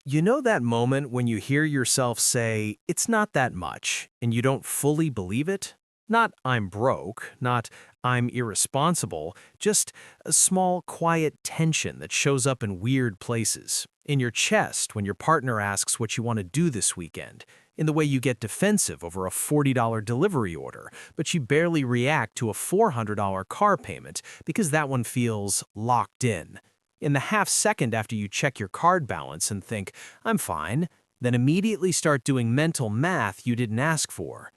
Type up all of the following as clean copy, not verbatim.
You know that moment when you hear yourself say, it's not that much, and you don't fully believe it? Not I'm broke, not I'm irresponsible, just a small, quiet tension that shows up in weird places. In your chest when your partner asks what you want to do this weekend, in the way you get defensive over a $40 delivery order, but you barely react to a $400 car payment because that one feels locked in the half second after you check your card balance and think, I'm fine, then immediately start doing mental math you didn't ask for.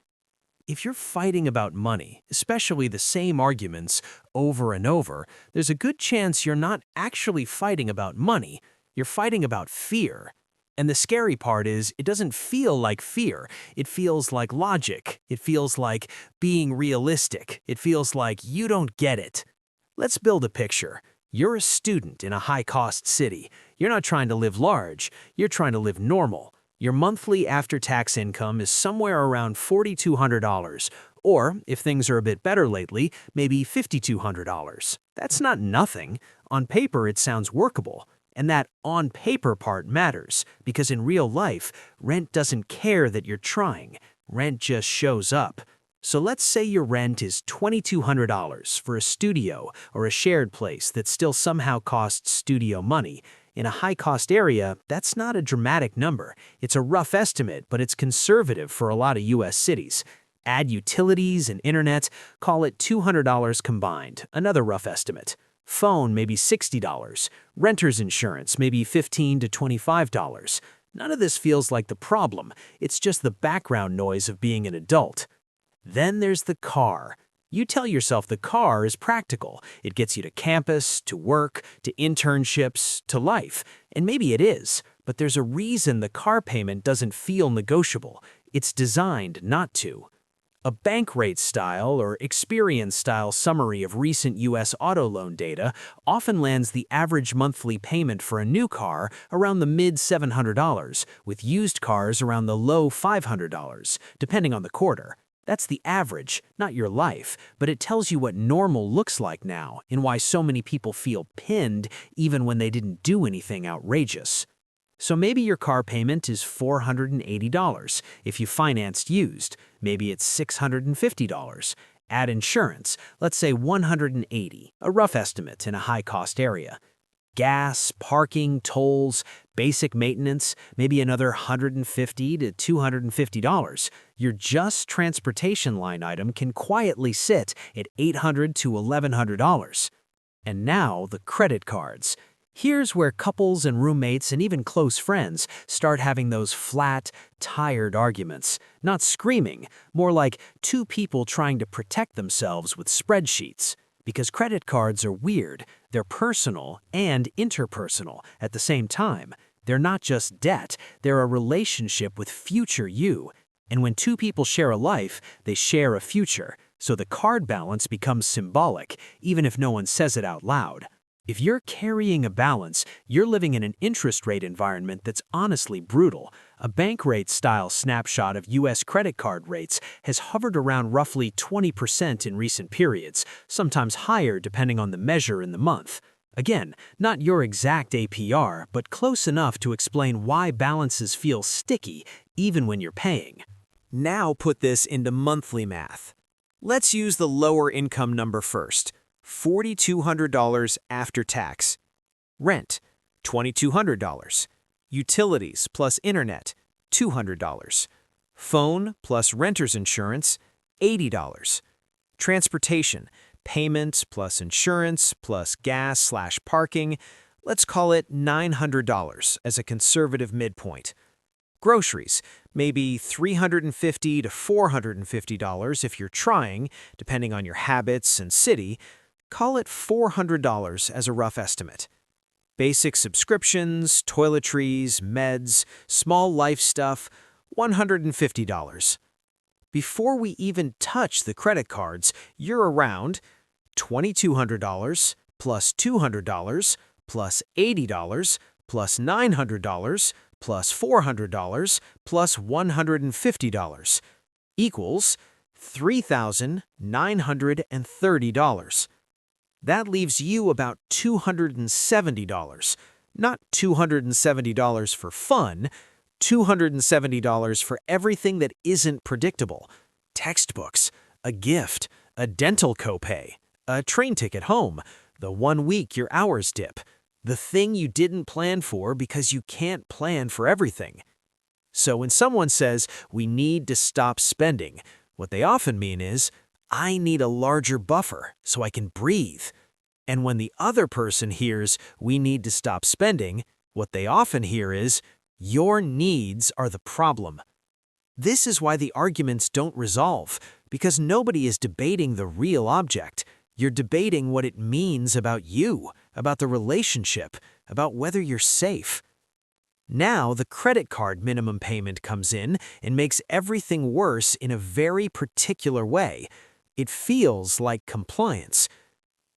If you're fighting about money, especially the same arguments over and over, there's a good chance you're not actually fighting about money, you're fighting about fear. And the scary part is, it doesn't feel like fear. It feels like logic. It feels like being realistic. It feels like you don't get it. Let's build a picture. You're a student in a high-cost city. You're not trying to live large. You're trying to live normal. Your monthly after-tax income is somewhere around $4,200, or, if things are a bit better lately, maybe $5,200. That's not nothing. On paper, it sounds workable. And that on paper part matters, because in real life, rent doesn't care that you're trying. Rent just shows up. So let's say your rent is $2,200 for a studio or a shared place that still somehow costs studio money. In a high-cost area, that's not a dramatic number. It's a rough estimate, but it's conservative for a lot of U.S. cities. Add utilities and internet, call it $200 combined, another rough estimate. Phone, maybe $60. Renter's insurance, maybe $15 to $25. None of this feels like the problem. It's just the background noise of being an adult. Then there's the car. You tell yourself the car is practical. It gets you to campus, to work, to internships, to life. And maybe it is, but there's a reason the car payment doesn't feel negotiable. It's designed not to. A bank rate style or experience style summary of recent U.S. auto loan data often lands the average monthly payment for a new car around the mid-$700, with used cars around the low $500, depending on the quarter. That's the average, not your life, but it tells you what normal looks like now and why so many people feel pinned even when they didn't do anything outrageous. So maybe your car payment is $480 if you financed used. Maybe it's $650. Add insurance, let's say $180, a rough estimate in a high-cost area. Gas, parking, tolls, basic maintenance, maybe another $150 to $250. Your just transportation line item can quietly sit at $800 to $1,100. And now the credit cards. Here's where couples and roommates and even close friends start having those flat, tired arguments. Not screaming, more like two people trying to protect themselves with spreadsheets. Because credit cards are weird. They're personal and interpersonal at the same time. They're not just debt, they're a relationship with future you. And when two people share a life, they share a future. So the card balance becomes symbolic, even if no one says it out loud. If you're carrying a balance, you're living in an interest rate environment that's honestly brutal. A bank rate style snapshot of U.S. credit card rates has hovered around roughly 20% in recent periods, sometimes higher depending on the measure in the month. Again, not your exact APR, but close enough to explain why balances feel sticky even when you're paying. Now put this into monthly math. Let's use the lower income number first. $4,200 after tax. Rent, $2,200. Utilities plus internet, $200. Phone plus renter's insurance, $80. Transportation, payment plus insurance plus gas/parking, let's call it $900 as a conservative midpoint. Groceries, maybe $350 to $450 if you're trying, depending on your habits and city. Call it $400 as a rough estimate. Basic subscriptions, toiletries, meds, small life stuff, $150. Before we even touch the credit cards, you're around $2,200 plus $200 plus $80 plus $900 plus $400 plus $150 equals $3,930. That leaves you about $270. Not $270 for fun, $270 for everything that isn't predictable. Textbooks, a gift, a dental copay, a train ticket home, the 1 week your hours dip, the thing you didn't plan for because you can't plan for everything. So when someone says, we need to stop spending, what they often mean is, I need a larger buffer so I can breathe. And when the other person hears, we need to stop spending, what they often hear is, your needs are the problem. This is why the arguments don't resolve, because nobody is debating the real object. You're debating what it means about you, about the relationship, about whether you're safe. Now, the credit card minimum payment comes in and makes everything worse in a very particular way. It feels like compliance.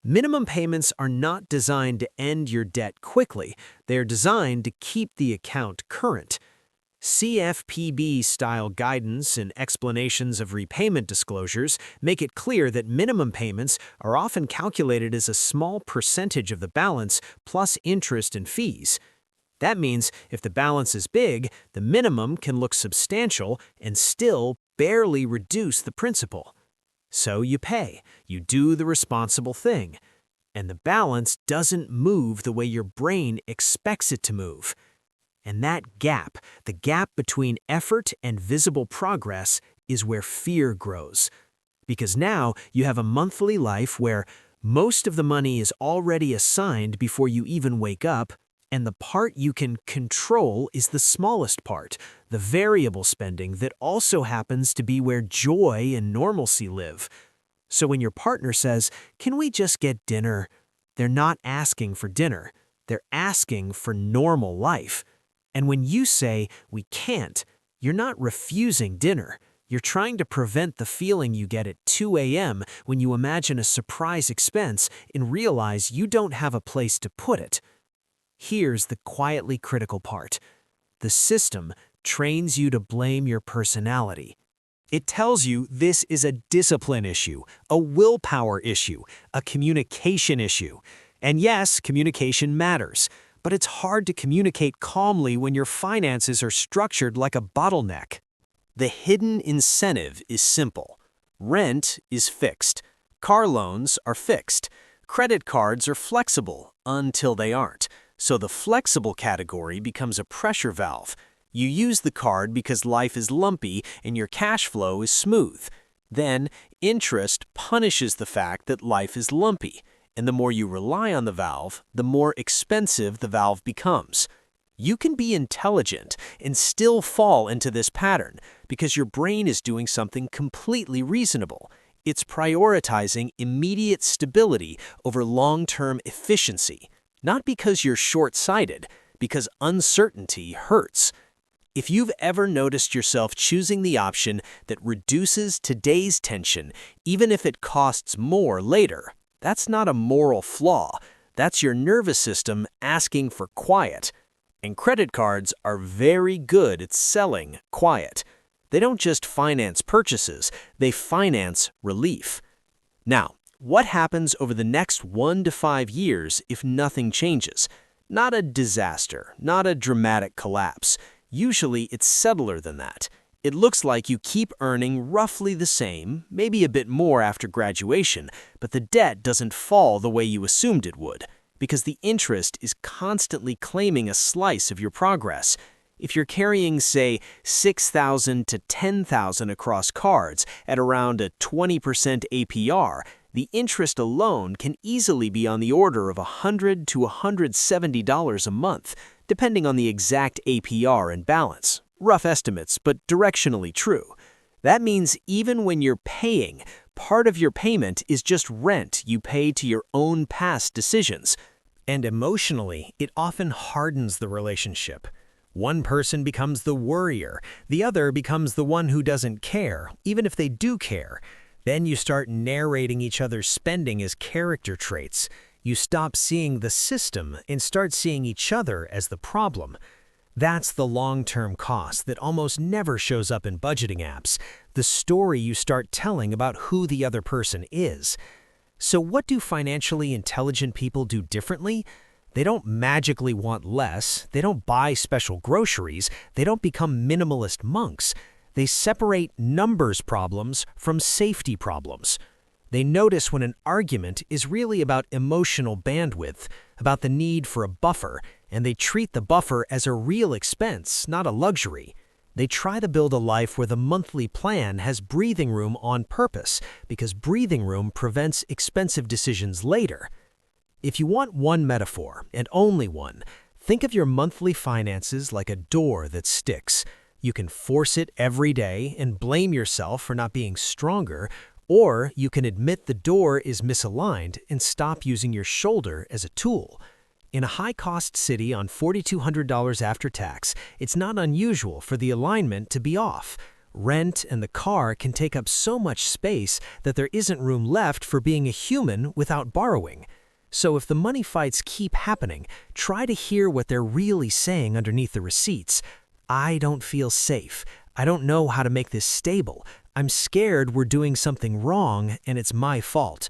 Minimum payments are not designed to end your debt quickly. They're designed to keep the account current. CFPB-style guidance and explanations of repayment disclosures make it clear that minimum payments are often calculated as a small percentage of the balance plus interest and fees. That means if the balance is big, the minimum can look substantial and still barely reduce the principal. So you pay, you do the responsible thing, and the balance doesn't move the way your brain expects it to move. And that gap, the gap between effort and visible progress, is where fear grows. Because now you have a monthly life where most of the money is already assigned before you even wake up, and the part you can control is the smallest part, the variable spending that also happens to be where joy and normalcy live. So when your partner says, "Can we just get dinner?" they're not asking for dinner. They're asking for normal life. And when you say, "We can't," you're not refusing dinner. You're trying to prevent the feeling you get at 2 a.m. when you imagine a surprise expense and realize you don't have a place to put it. Here's the quietly critical part. The system trains you to blame your personality. It tells you this is a discipline issue, a willpower issue, a communication issue. And yes, communication matters, but it's hard to communicate calmly when your finances are structured like a bottleneck. The hidden incentive is simple. Rent is fixed. Car loans are fixed. Credit cards are flexible until they aren't. So the flexible category becomes a pressure valve. You use the card because life is lumpy and your cash flow is smooth. Then, interest punishes the fact that life is lumpy, and the more you rely on the valve, the more expensive the valve becomes. You can be intelligent and still fall into this pattern because your brain is doing something completely reasonable. It's prioritizing immediate stability over long-term efficiency. Not because you're short-sighted, because uncertainty hurts. If you've ever noticed yourself choosing the option that reduces today's tension, even if it costs more later, that's not a moral flaw. That's your nervous system asking for quiet. And credit cards are very good at selling quiet. They don't just finance purchases, they finance relief. Now, what happens over the next 1 to 5 years if nothing changes? Not a disaster, not a dramatic collapse. Usually it's subtler than that. It looks like you keep earning roughly the same, maybe a bit more after graduation, but the debt doesn't fall the way you assumed it would, because the interest is constantly claiming a slice of your progress. If you're carrying, say, $6,000 to $10,000 across cards at around a 20% APR, the interest alone can easily be on the order of $100 to $170 a month, depending on the exact APR and balance. Rough estimates, but directionally true. That means even when you're paying, part of your payment is just rent you pay to your own past decisions. And emotionally, it often hardens the relationship. One person becomes the worrier, the other becomes the one who doesn't care, even if they do care. Then you start narrating each other's spending as character traits. You stop seeing the system and start seeing each other as the problem. That's the long-term cost that almost never shows up in budgeting apps, the story you start telling about who the other person is. So what do financially intelligent people do differently? They don't magically want less, they don't buy special groceries, they don't become minimalist monks. They separate numbers problems from safety problems. They notice when an argument is really about emotional bandwidth, about the need for a buffer, and they treat the buffer as a real expense, not a luxury. They try to build a life where the monthly plan has breathing room on purpose, because breathing room prevents expensive decisions later. If you want one metaphor, and only one, think of your monthly finances like a door that sticks. You can force it every day and blame yourself for not being stronger, or you can admit the door is misaligned and stop using your shoulder as a tool. In a high-cost city on $4,200 after tax, it's not unusual for the alignment to be off. Rent and the car can take up so much space that there isn't room left for being a human without borrowing. So if the money fights keep happening, try to hear what they're really saying underneath the receipts. I don't feel safe. I don't know how to make this stable. I'm scared we're doing something wrong and it's my fault.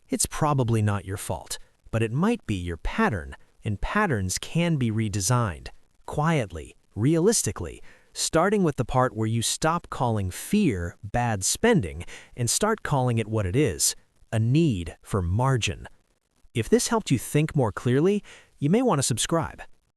It's probably not your fault, but it might be your pattern, and patterns can be redesigned. Quietly, realistically, starting with the part where you stop calling fear bad spending and start calling it what it is, a need for margin. If this helped you think more clearly, you may want to subscribe.